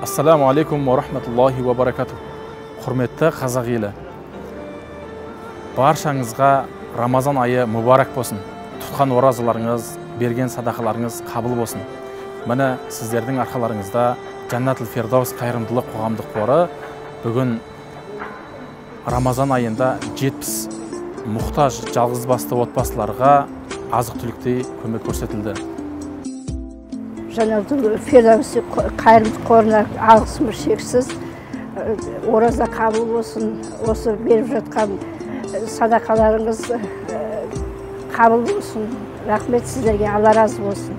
Ассаламу алейкум ва рахматуллахи ва баракату. Құрметті қазақ елі. Баршаңызға Рамазан айы мүбарак болсын. Тұтқан оразаларыңыз, берген садақаларыңыз қабыл болсын. Міне сіздердің арқаларыңызда Жаннатул Фирдаус қайырымдылық қоғамдық қоры бүгін Рамазан айында 70 мұқтаж жалғызбасты отбасыларға азық-түліктей көмек көрсетілді. Жаннатул Фирдаус қайырымдылық қорына алғысым шексіз. Ораза қабыл болсын, осы беріп жатқан садақаларыңыз қабыл болсын. Рахмет сіздерге, Алла разы болсын.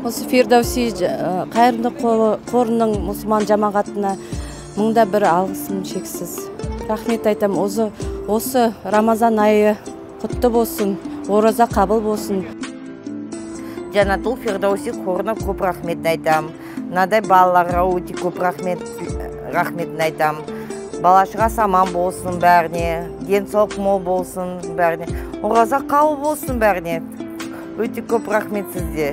Осы Фирдауси қайырымдылық қорының мұсылман жамағатына мыңда бір алғысым шексіз. Рахмет айтам. Осы Рамазан айы құтты болсын, ораза қабыл болсын. Жаннатул Фирдауси қорына көп рахмет айтам. Мынадай балаларға өте көп рахметін айтам. Балашыға аман болсын бәріне, денсаулық мол болсын бәріне, ораза қабыл болсын бәріне. Өте көп рахмет сізге.